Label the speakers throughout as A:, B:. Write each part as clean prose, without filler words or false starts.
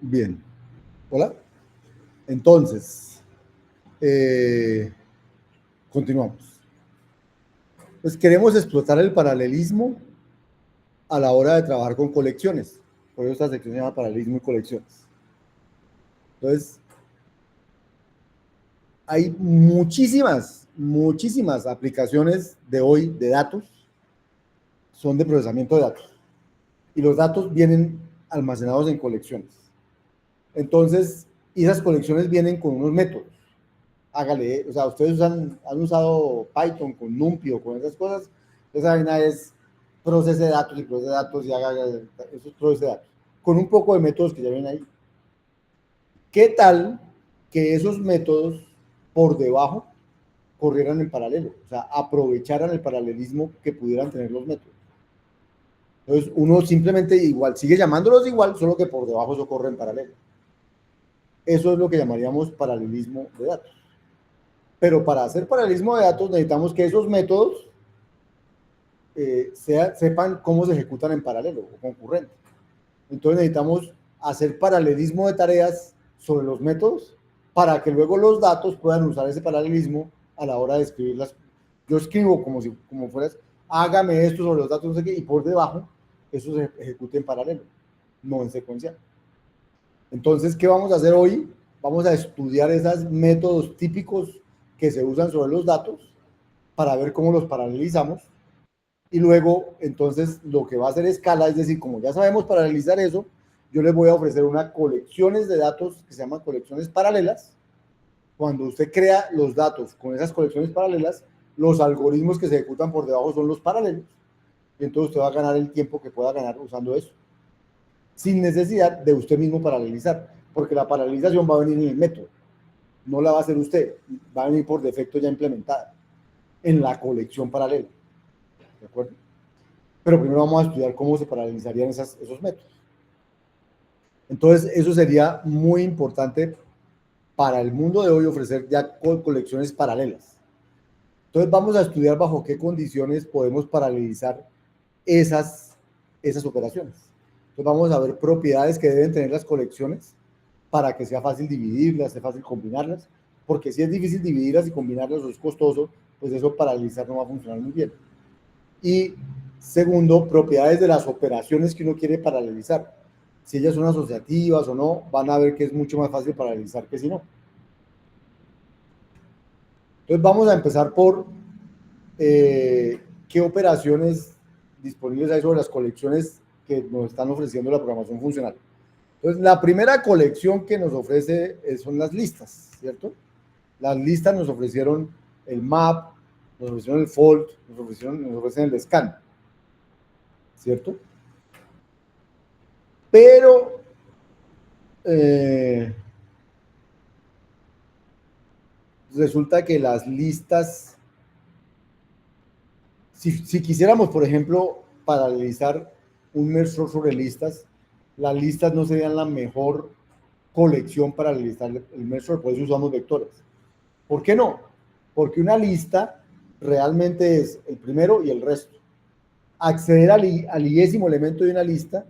A: Bien, hola. Entonces, continuamos. Pues queremos explotar el paralelismo a la hora de trabajar con colecciones. Por eso esta sección se llama paralelismo y colecciones. Entonces, hay muchísimas aplicaciones de hoy de datos, son de procesamiento de datos. Y los datos vienen almacenados en colecciones. Entonces, esas colecciones vienen con unos métodos. Hágale, o sea, ustedes han usado Python con NumPy o con esas cosas, esa vaina es procese datos y procese datos y haga esos procese datos, con un poco de métodos que ya vienen ahí. ¿Qué tal que esos métodos por debajo corrieran en paralelo? O sea, aprovecharan el paralelismo que pudieran tener los métodos. Entonces, uno simplemente igual, sigue llamándolos igual, solo que por debajo eso corre en paralelo. Eso es lo que llamaríamos paralelismo de datos. Pero para hacer paralelismo de datos necesitamos que esos métodos sepan cómo se ejecutan en paralelo o concurrente. Entonces necesitamos hacer paralelismo de tareas sobre los métodos para que luego los datos puedan usar ese paralelismo a la hora de escribirlas. Yo escribo como fueras, hágame esto sobre los datos, no sé qué, y por debajo eso se ejecute en paralelo, no en secuencial. Entonces, ¿qué vamos a hacer hoy? Vamos a estudiar esos métodos típicos que se usan sobre los datos para ver cómo los paralelizamos. Y luego, entonces, lo que va a hacer escala, es decir, como ya sabemos paralelizar eso, yo les voy a ofrecer unas colecciones de datos que se llaman colecciones paralelas. Cuando usted crea los datos con esas colecciones paralelas, los algoritmos que se ejecutan por debajo son los paralelos. Entonces usted va a ganar el tiempo que pueda ganar usando eso, sin necesidad de usted mismo paralelizar, porque la paralelización va a venir en el método, no la va a hacer usted, va a venir por defecto ya implementada en la colección paralela. ¿De acuerdo? Pero primero vamos a estudiar cómo se paralelizarían esos métodos. Entonces, eso sería muy importante para el mundo de hoy, ofrecer ya colecciones paralelas. Entonces, vamos a estudiar bajo qué condiciones podemos paralelizar esas operaciones. Entonces, vamos a ver propiedades que deben tener las colecciones para que sea fácil dividirlas, sea fácil combinarlas, porque si es difícil dividirlas y combinarlas o es costoso, pues eso paralelizar no va a funcionar muy bien. Y segundo, propiedades de las operaciones que uno quiere paralelizar. Si ellas son asociativas o no, van a ver que es mucho más fácil paralelizar que si no. Entonces vamos a empezar por qué operaciones disponibles hay sobre las colecciones que nos están ofreciendo la programación funcional. Entonces, la primera colección que nos ofrece son las listas, ¿cierto? Las listas nos ofrecieron el map, nos ofrecieron el fold, nos ofrecen el scan, ¿cierto? Pero resulta que las listas, si quisiéramos, por ejemplo, paralelizar un merge sobre listas, las listas no serían la mejor colección para realizar el merge, por eso usamos vectores. ¿Por qué no? Porque una lista realmente es el primero y el resto. Acceder al iésimo elemento de una lista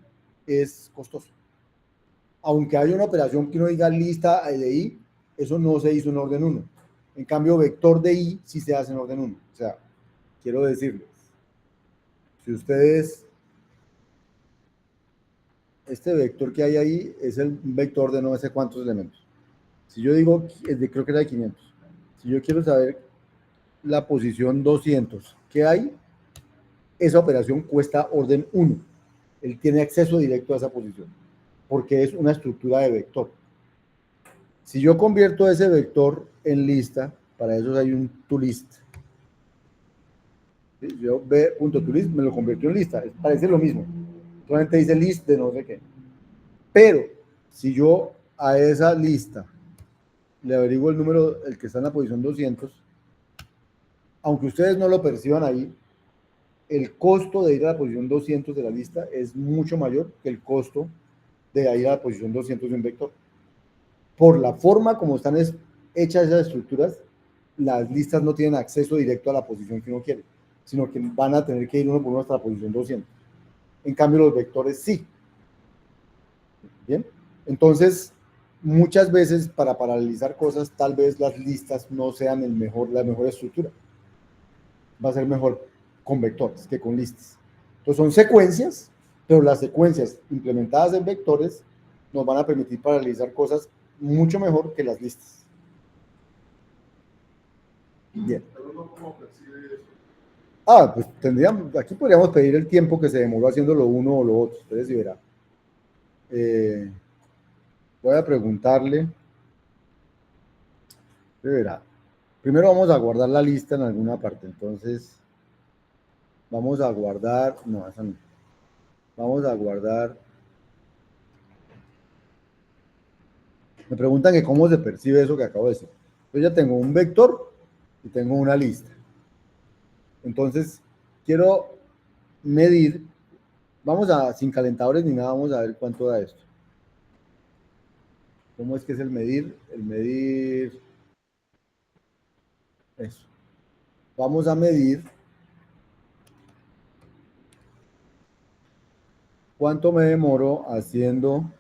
A: es costoso. Aunque haya una operación que uno diga lista de i, eso no se hizo en orden 1. En cambio, vector de i sí se hace en orden 1. O sea, quiero decirles, si ustedes, este vector que hay ahí es el vector de no sé cuántos elementos. Si yo digo, creo que era de 500. Si yo quiero saber la posición 200 que hay, esa operación cuesta orden 1. Él tiene acceso directo a esa posición, porque es una estructura de vector. Si yo convierto ese vector en lista, para eso hay un toList. Yo b.toList me lo convirtió en lista, parece lo mismo. Solamente dice list de no sé qué. Pero si yo a esa lista le averiguo el número, el que está en la posición 200, aunque ustedes no lo perciban ahí, el costo de ir a la posición 200 de la lista es mucho mayor que el costo de ir a la posición 200 de un vector. Por la forma como están hechas esas estructuras, las listas no tienen acceso directo a la posición que uno quiere, sino que van a tener que ir uno por uno hasta la posición 200. En cambio, los vectores sí. ¿Bien? Entonces, muchas veces para paralelizar cosas, tal vez las listas no sean la mejor estructura. Va a ser mejor con vectores que con listas. Entonces son secuencias, pero las secuencias implementadas en vectores nos van a permitir paralelizar cosas mucho mejor que las listas. Bien. Pues tendríamos, aquí podríamos pedir el tiempo que se demoró haciendo lo uno o lo otro, ustedes sí verán. Voy a preguntarle, verá. Primero vamos a guardar la lista en alguna parte, entonces vamos a guardar, no, esa no. Vamos a guardar. Me preguntan que cómo se percibe eso que acabo de decir. Yo ya tengo un vector y tengo una lista. Entonces, quiero medir, sin calentadores ni nada, vamos a ver cuánto da esto. ¿Cómo es que es el medir? El medir, eso. Vamos a medir cuánto me demoro haciendo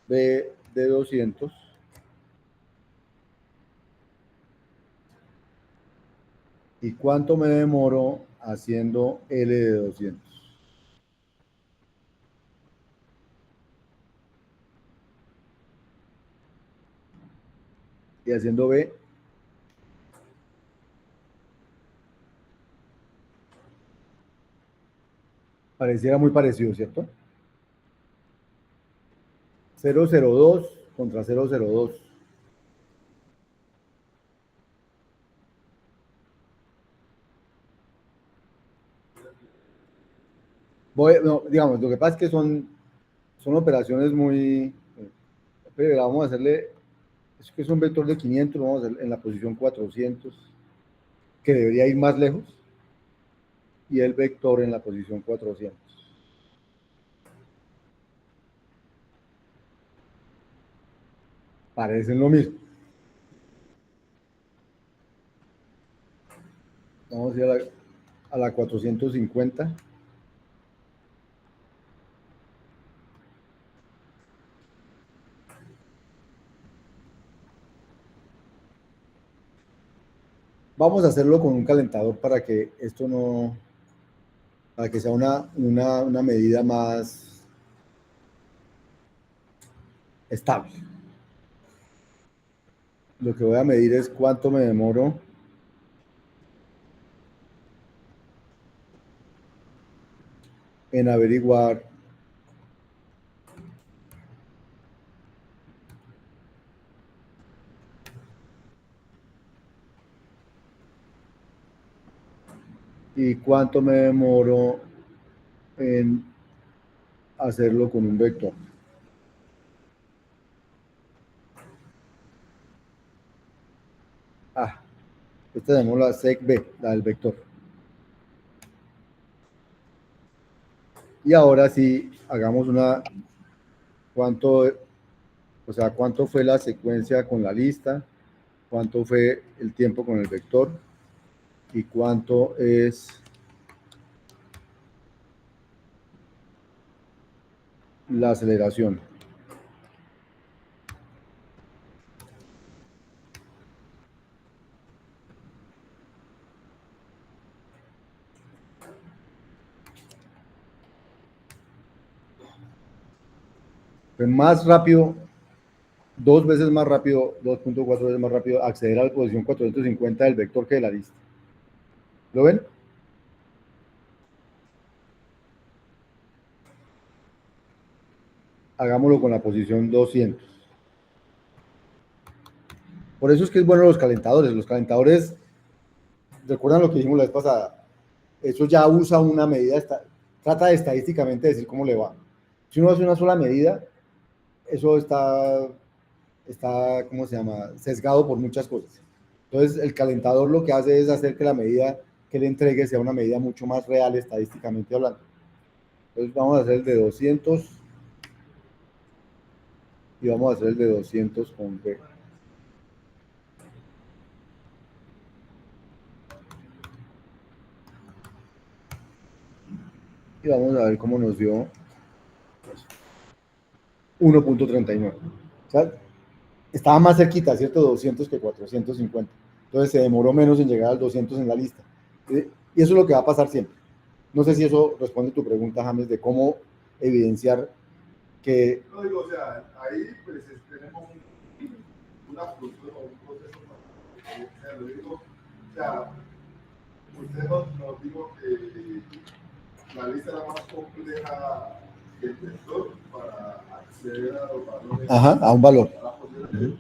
A: B de 200 y cuánto me demoro haciendo L de 200. Y haciendo B, pareciera muy parecido, ¿cierto? 002 contra 002. No, digamos, lo que pasa es que son operaciones muy... Pero vamos a hacerle... Es que es un vector de 500, vamos a hacer en la posición 400, que debería ir más lejos, y el vector en la posición 400. Parecen lo mismo. Vamos a ir a la 450. Vamos a hacerlo con un calentador para que esto no, para que sea una medida más estable. Lo que voy a medir es cuánto me demoro en averiguar y cuánto me demoro en hacerlo con un vector. Esta tenemos la sec-b, la del vector. Y ahora sí, hagamos cuánto fue la secuencia con la lista, cuánto fue el tiempo con el vector y cuánto es la aceleración. Fue más rápido, 2 veces más rápido, 2.4 veces más rápido acceder a la posición 450 del vector que de la lista. ¿Lo ven? Hagámoslo con la posición 200. Por eso es que es bueno los calentadores. Los calentadores, recuerdan lo que dijimos la vez pasada, eso ya usa una medida, trata de estadísticamente decir cómo le va. Si uno hace una sola medida, eso está, ¿cómo se llama?, sesgado por muchas cosas. Entonces, el calentador lo que hace es hacer que la medida que le entregue sea una medida mucho más real estadísticamente hablando. Entonces, vamos a hacer el de 200 y vamos a hacer el de 200 con B. Y vamos a ver cómo nos dio. 1.39. O sea, estaba más cerquita, ¿cierto? 200 que 450. Entonces se demoró menos en llegar al 200 en la lista. Y eso es lo que va a pasar siempre. No sé si eso responde a tu pregunta, James, de cómo evidenciar que...
B: No digo, o sea, ahí pues tenemos una función o un proceso para lo digo, o sea, usted nos dijo que la lista era más compleja que el vector para acceder a los valores.
A: Ajá, a un valor.
B: A la posición.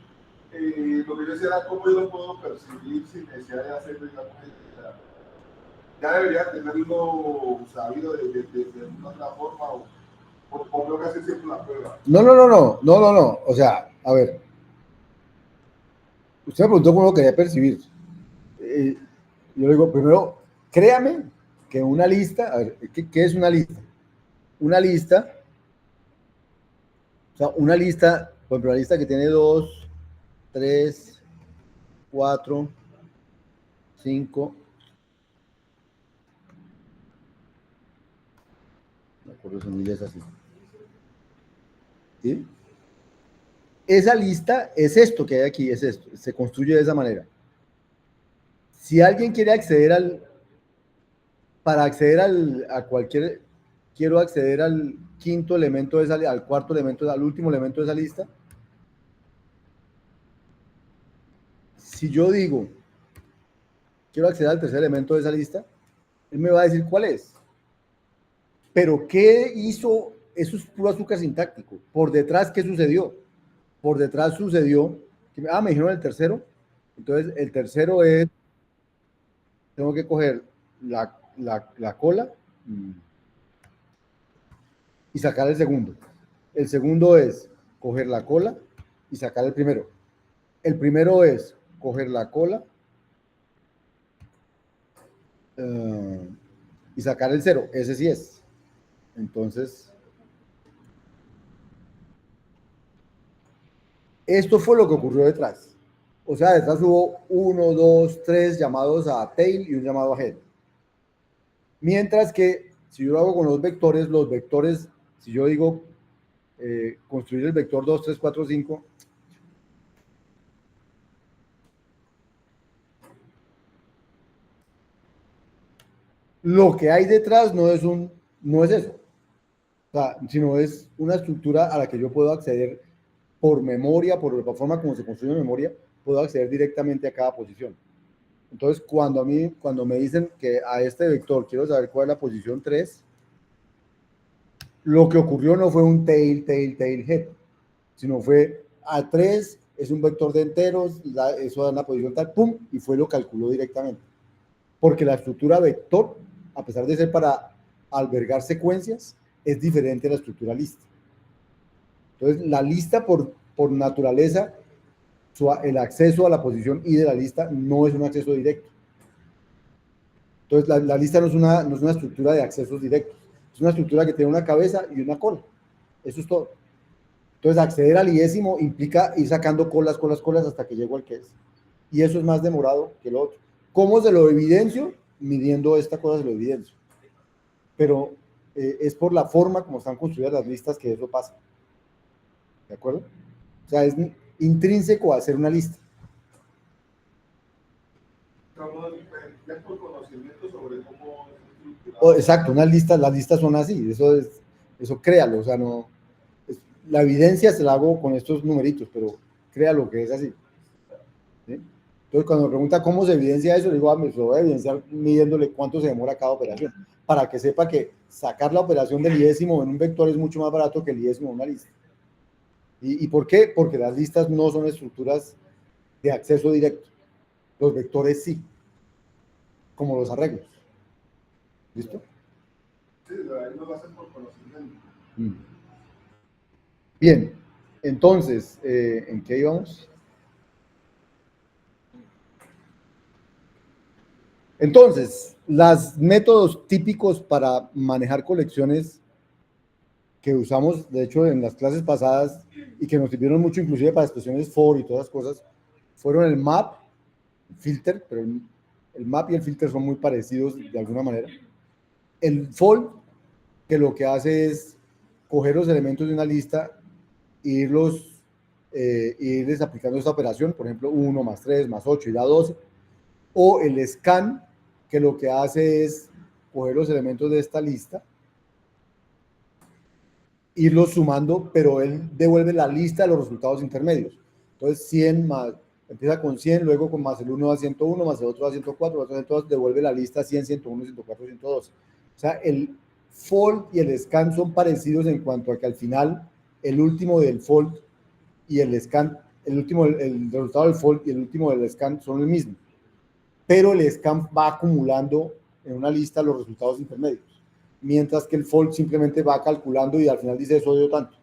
B: Lo que yo decía era cómo yo lo puedo percibir sin necesidad de hacerlo, digamos, ya debería tenerlo sabido de una otra forma o tengo que hacer siempre la prueba.
A: No. O sea, a ver. Usted me preguntó cómo lo quería percibir. Yo le digo, primero, créame que una lista, a ver, ¿qué es una lista? Una lista, o sea, una lista, por ejemplo, una lista que tiene 2, 3, 4, 5, me acuerdo si miles así. ¿Sí? Esa lista es esto que hay aquí, es esto, se construye de esa manera. Si alguien quiere acceder para acceder a cualquier, quiero acceder al quinto elemento de esa, al cuarto elemento, al último elemento de esa lista. Si yo digo, quiero acceder al tercer elemento de esa lista, él me va a decir cuál es. Pero ¿qué hizo? Eso es puro azúcar sintáctico. Por detrás, ¿qué sucedió? Por detrás sucedió, que, me dijeron el tercero. Entonces, el tercero es, tengo que coger la cola y sacar el segundo. El segundo es coger la cola y sacar el primero. El primero es coger la cola y sacar el cero. Ese sí es. Entonces, esto fue lo que ocurrió detrás. O sea, detrás hubo 1, 2, 3 llamados a tail y un llamado a head. Mientras que si yo lo hago con los vectores, si yo digo construir el vector 2, 3, 4, 5, lo que hay detrás no es eso, o sea, sino es una estructura a la que yo puedo acceder por memoria, por la forma como se construye memoria, puedo acceder directamente a cada posición. Entonces, cuando me dicen que a este vector quiero saber cuál es la posición 3, lo que ocurrió no fue un tail, head, sino fue A3, es un vector de enteros, eso da una posición tal, pum, y lo calculó directamente. Porque la estructura vector, a pesar de ser para albergar secuencias, es diferente a la estructura lista. Entonces, la lista por naturaleza, el acceso a la posición I de la lista no es un acceso directo. Entonces, la lista no es una estructura de accesos directos, es una estructura que tiene una cabeza y una cola. Eso es todo. Entonces, acceder al iésimo implica ir sacando colas hasta que llego al que es. Y eso es más demorado que lo otro. ¿Cómo se lo evidencio? Midiendo esta cosa se lo evidencio. Pero es por la forma como están construidas las listas que eso pasa. ¿De acuerdo? O sea, es intrínseco a hacer una lista.
B: Es por conocimiento sobre cómo
A: exacto, las listas son así, eso créalo, o sea, no, la evidencia se la hago con estos numeritos, pero créalo que es así. ¿Sí? Entonces, cuando me pregunta cómo se evidencia eso, le digo, me lo voy a evidenciar midiéndole cuánto se demora cada operación, para que sepa que sacar la operación del iésimo en un vector es mucho más barato que el iésimo en una lista. ¿Y por qué? Porque las listas no son estructuras de acceso directo, los vectores sí, como los arreglos. ¿Listo?
B: Sí, ahí lo hacen por conocimiento.
A: Bien, entonces, ¿en qué íbamos? Entonces, los métodos típicos para manejar colecciones que usamos, de hecho, en las clases pasadas y que nos sirvieron mucho, inclusive para expresiones for y todas las cosas, fueron el map, el filter, pero el map y el filter son muy parecidos de alguna manera. El fold, que lo que hace es coger los elementos de una lista irles aplicando esta operación, por ejemplo, 1 más 3 más 8 y da 12, o el scan, que lo que hace es coger los elementos de esta lista, irlos sumando, pero él devuelve la lista de los resultados intermedios. Entonces, 100 más, empieza con 100, luego con más el 1 da 101, más el otro da 104, el otro devuelve la lista 100, 101, 104, 112. O sea, el fold y el scan son parecidos en cuanto a que al final el último del fold y el scan, el resultado del fold y el último del scan son el mismo, pero el scan va acumulando en una lista los resultados intermedios, mientras que el fold simplemente va calculando y al final dice eso dio tanto,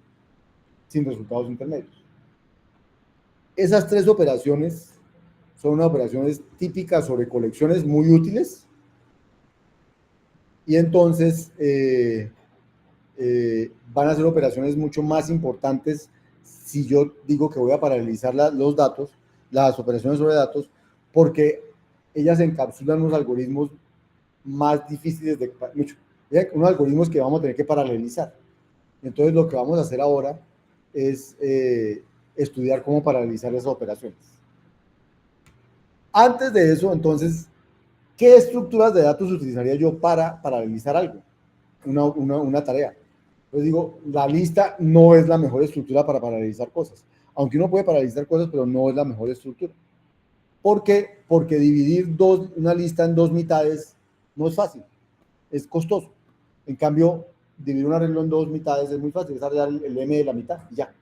A: sin resultados intermedios. Esas tres operaciones son unas operaciones típicas sobre colecciones muy útiles, y entonces van a ser operaciones mucho más importantes si yo digo que voy a paralelizar los datos, las operaciones sobre datos, porque ellas encapsulan unos algoritmos más difíciles de mucho, unos algoritmos que vamos a tener que paralelizar. Entonces lo que vamos a hacer ahora es estudiar cómo paralelizar esas operaciones. Antes de eso, entonces, ¿qué estructuras de datos utilizaría yo para paralelizar algo? Una tarea. Entonces digo, la lista no es la mejor estructura para paralelizar cosas. Aunque uno puede paralelizar cosas, pero no es la mejor estructura. ¿Por qué? Porque dividir una lista en dos mitades no es fácil, es costoso. En cambio, dividir un arreglo en dos mitades es muy fácil, es arreglar el m de la mitad y ya.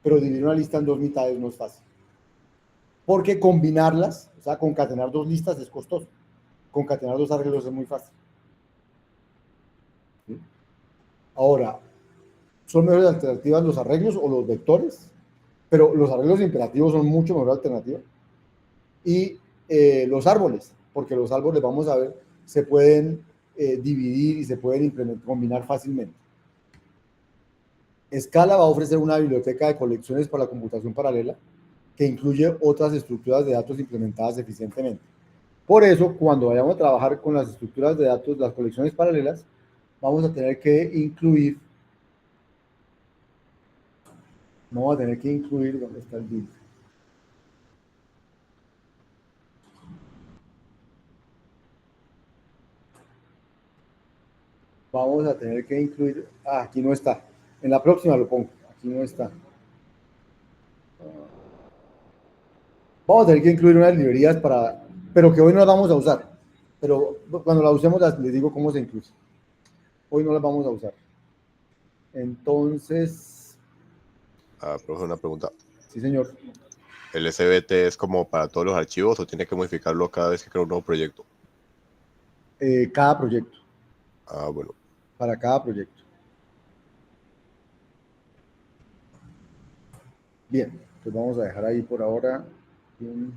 A: Pero dividir una lista en dos mitades no es fácil. Porque combinarlas, o sea, concatenar dos listas es costoso. Concatenar dos arreglos es muy fácil. ¿Sí? Ahora, ¿son mejores alternativas los arreglos o los vectores? Pero los arreglos imperativos son mucho mejor alternativa. Y los árboles, porque los árboles, vamos a ver, se pueden dividir y se pueden combinar fácilmente. Scala va a ofrecer una biblioteca de colecciones para la computación paralela que incluye otras estructuras de datos implementadas eficientemente. Por eso, cuando vayamos a trabajar con las estructuras de datos, las colecciones paralelas, vamos a tener que incluir, ¿dónde está el build? Vamos a tener que incluir, aquí no está, en la próxima lo pongo, aquí no está. Vamos a tener que incluir unas librerías pero que hoy no las vamos a usar, pero cuando las usemos les digo cómo se incluye. Hoy no las vamos a usar. Entonces,
C: Profe, una pregunta.
A: sí señor.
C: ¿El SVT es como para todos los archivos o tiene que modificarlo cada vez que crea un nuevo proyecto?
A: Cada proyecto.
C: Bueno.
A: Para cada proyecto. Bien, pues vamos a dejar ahí por ahora. Bien.